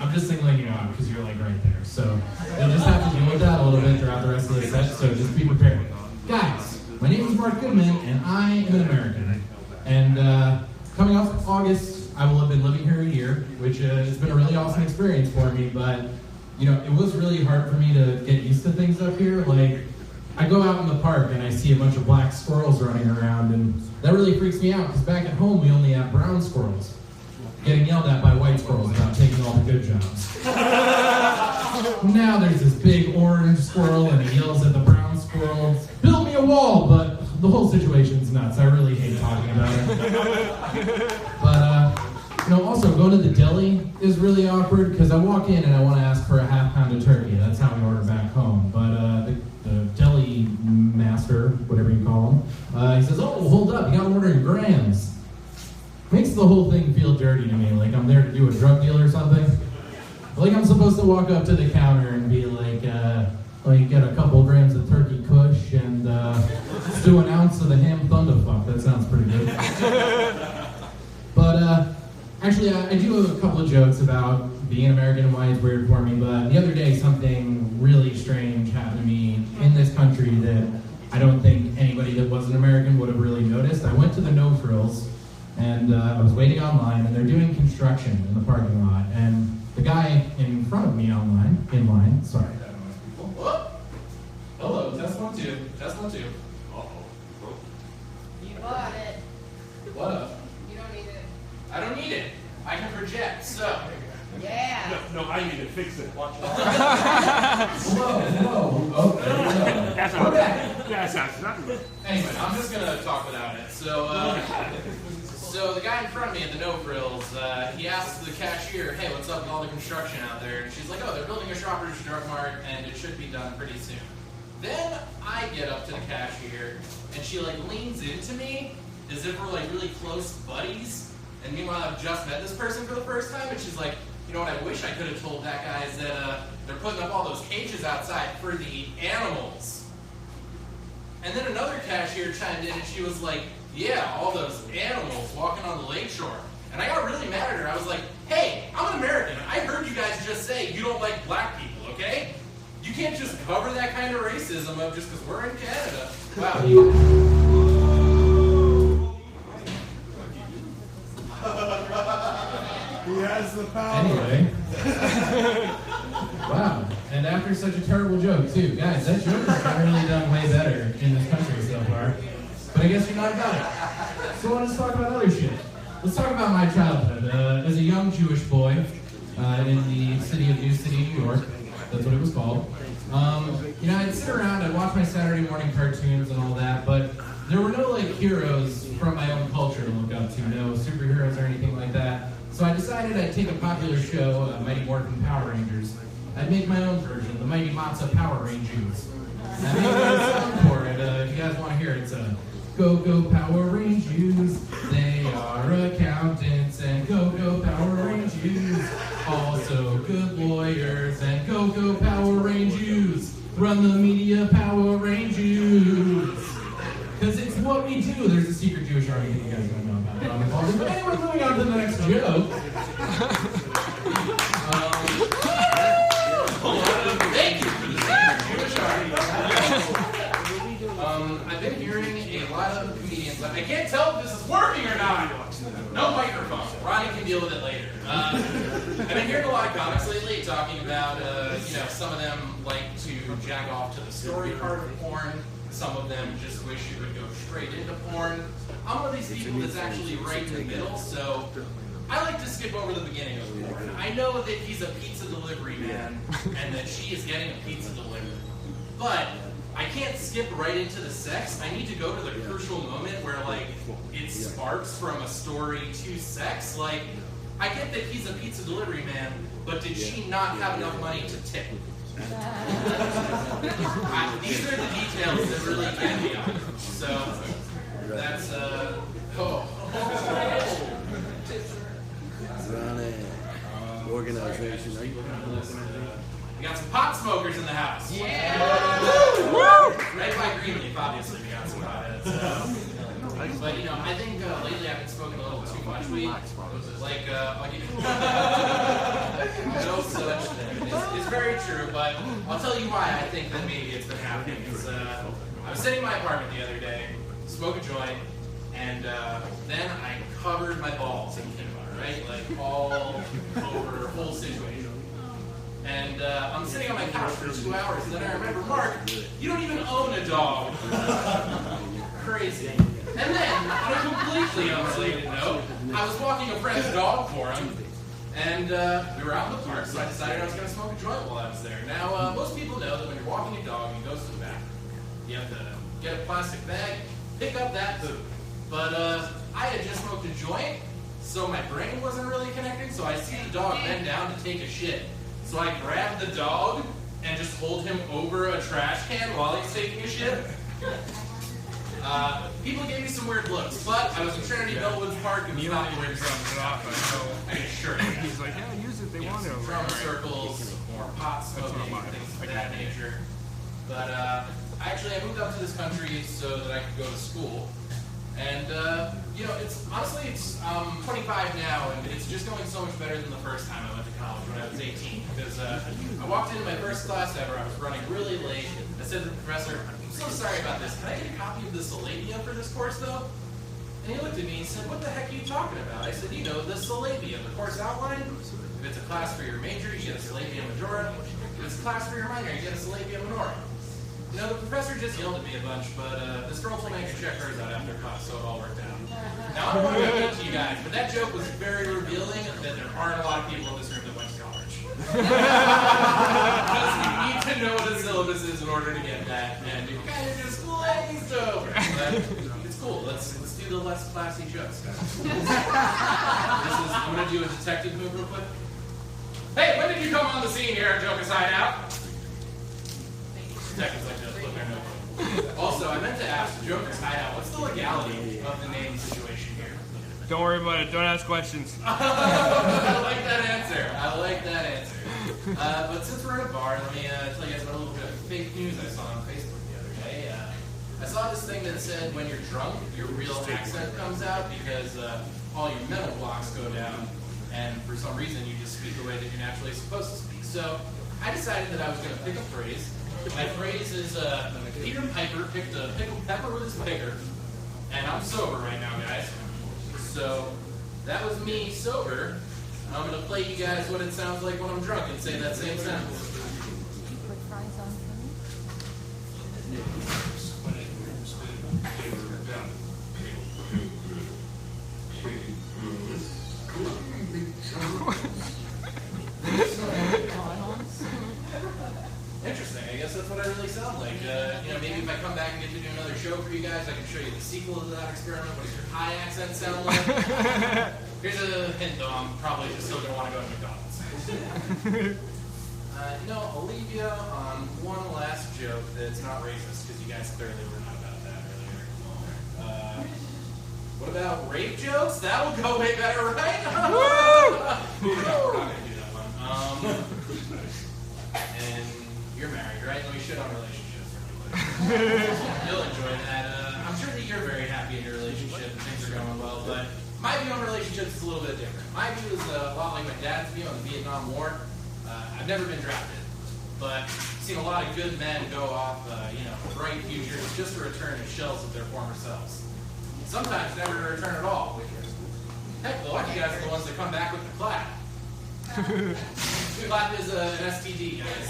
I'm just singling you out because you're like right there. So you'll just have to deal with that a little bit throughout the rest of the set, so just be prepared. Guys, my name is Mark Goodman, and I am an American. And coming off August, I will have been living here a year, which has been a really awesome experience for me, but you know, it was really hard for me to get used to things up here. Like, I go out in the park and I see a bunch of black squirrels running around, and that really freaks me out, because back at home we only have brown squirrels getting yelled at by white squirrels about taking all the good jobs. Now there's this big orange squirrel and he yells at the brown squirrels, "Build me a wall!" But the whole situation's nuts. I really hate talking about it. But you know, also going to the deli is really awkward, because I walk in and I want to ask for a half pound of turkey. That's how we order back home. But the deli master, whatever you call him, he says, "Oh, hold up, you gotta order in grams." Makes the whole thing feel dirty to me, like I'm there to do a drug deal or something. Like I'm supposed to walk up to the counter and be like, get a couple grams of turkey kush and let's do an ounce of the ham thunderfuck. That sounds pretty good. But actually, I do have a couple of jokes about being American and why it's weird for me, but the other day something really strange happened to me in this country that I don't think anybody that wasn't American would have really noticed. I went to the No Frills, and I was waiting online, and they're doing construction in the parking lot, and the guy in front of me in line, sorry, I don't know people. Whoop. Hello, test 1 2, test 1 2. Uh-oh. You bought it. What up? You don't need it. I don't need it. I can project, so. Yeah. No, I need to fix it. Watch it. Whoa. Oh, there you go. That's We're back. Anyway, I'm just gonna talk without it. So the guy in front of me at the No Frills, he asked the cashier, "Hey, what's up with all the construction out there?" And she's like, "Oh, they're building a Shoppers Drug Mart, and it should be done pretty soon." Then I get up to the cashier, and she like leans into me as if we're like really close buddies. And meanwhile, I've just met this person for the first time, and she's like, "You know what I wish I could have told that guy is that they're putting up all those cages outside for the animals." And then another cashier chimed in, and she was like, "Yeah, all those animals walking on the lakeshore." And I got really mad at her. I was like, "Hey, I'm an American. I heard you guys just say you don't like black people, okay? You can't just cover that kind of racism up just because we're in Canada." Wow. He has the power. Anyway. Wow. And after such a terrible joke, too. Guys, that joke has really done way better in this country so far. But I guess you're not about it. So let's talk about other shit. Let's talk about my childhood. As a young Jewish boy in the city of New City, New York, that's what it was called. You know, I'd sit around, I'd watch my Saturday morning cartoons and all that, but there were no like heroes from my own culture to look up to, no superheroes or anything like that. So I decided I'd take a popular show, Mighty Morphin Power Rangers. I'd make my own version, the Mighty Matzo Power Rangers. I made a song for it. If you guys want to hear it, it's "Go Go Power Rangers, they are accountants, and Go Go Power Rangers, also good lawyers, and Go Go Power Rangers, run the media Power Rangers." Because it's what we do. There's a secret Jewish army that you guys don't know about. But anyway, moving on to the next joke. Thank you for the secret Jewish army. I've been hearing a lot of comedians. I can't tell if this is working or not. No microphone. Ronnie can deal with it later. I've been hearing a lot of comics lately talking about, some of them like to jack off to the story part of porn. Some of them just wish you would go straight into porn. I'm one of these people that's actually right in the middle, so I like to skip over the beginning of porn. I know that he's a pizza delivery man and that she is getting a pizza delivered. But I can't skip right into the sex. I need to go to the crucial moment where, like, it sparks from a story to sex. Like, I get that he's a pizza delivery man, but did she not have enough money to tip? These are the details that really get me on. So, that's, Organization. We got some pot smokers in the house. Yeah! Right by Greenleaf, obviously, we got some potheads. But, I think lately I've been smoking a little too much weed. Like, I'll give you... true, but I'll tell you why I think that maybe it's been happening. I was sitting in my apartment the other day, smoke a joint, and then I covered my balls in peanut butter, right? Like all over the whole situation. And I'm sitting on my couch for 2 hours, and then I remember, Mark, you don't even own a dog. Crazy. And then, on a completely unrelated note, I was walking a friend's dog for him, and we were out in the park, so I decided I was going to smoke a joint while I was there. Now, most people know that when you're walking a dog and he goes to the bathroom, you have to get a plastic bag, pick up that food. But I had just smoked a joint, so my brain wasn't really connecting, so I see the dog bend down to take a shit. So I grabbed the dog and just hold him over a trash can while he's taking a shit. People gave me some weird looks, but I was in Trinity Bellwoods Park and was not the weirdest stuff. I assure you. He's like, yeah, use it. They want it. Drum circles, more pot smoking, things of that nature. But I moved up to this country so that I could go to school. And, I'm 25 now, and it's just going so much better than the first time I went to college when I was 18. Because I walked into my first class ever, I was running really late. I said to the professor, I'm so sorry about this. Can I get a copy of the Salabia for this course, though? And he looked at me and said, what the heck are you talking about? I said, the Salabia, the course outline. If it's a class for your major, you get a Salabia majora. If it's a class for your minor, you get a Salabia minora. The professor just yelled at me a bunch, but this girl told me I could check hers out after class, so it all worked out. Now, I don't want to get into you guys, but that joke was very revealing that there aren't a lot of people in this room that went to college. Because you need to know what a syllabus is in order to get that, and you kind of just glazed over. But it's cool. Let's do the less classy jokes, guys. I'm going to do a detective move real quick. Hey, when did you come on the scene here at Joker's Hideout? Detectives like to flip their notebook. Also, I meant to ask Joker's Hideout, what's the legality of the name situation here? Don't worry about it. Don't ask questions. I like that answer. But since we're in a bar, let me tell you guys about a little bit of fake news I saw on Facebook the other day. I saw this thing that said when you're drunk, your real accent comes out because all your mental blocks go down, and for some reason you just speak the way that you're naturally supposed to speak. So I decided that I was going to pick a phrase. My phrase is Peter Piper picked a pickled pepper with his picker, and I'm sober right now, guys. So that was me sober. I'm going to play you guys what it sounds like when I'm drunk and say that same sentence. Put fries on Interesting. I guess that's what I really sound like. Maybe if I come back and get to do another show for you guys, I can show you the sequel to that experiment. What does your high accent sound like? Here's a hint, though. I'm probably just still going to want to go to McDonald's. I'll leave you on one last joke that's not racist, because you guys clearly were not about that earlier. What about rape jokes? That'll go way better, right? Woo! We're not going to do that one. And you're married, right? Let me shit on relationships really quick. You'll enjoy that. I'm sure that you're very happy in your relationship and things are going well, but my view on relationships is a little bit different. My view is a lot like my dad's view on the Vietnam War. I've never been drafted, but I've seen a lot of good men go off, bright futures just to return as shells of their former selves. Sometimes never to return at all. Heck, the lucky guys are the ones that come back with the clap. Clap is an STD, guys.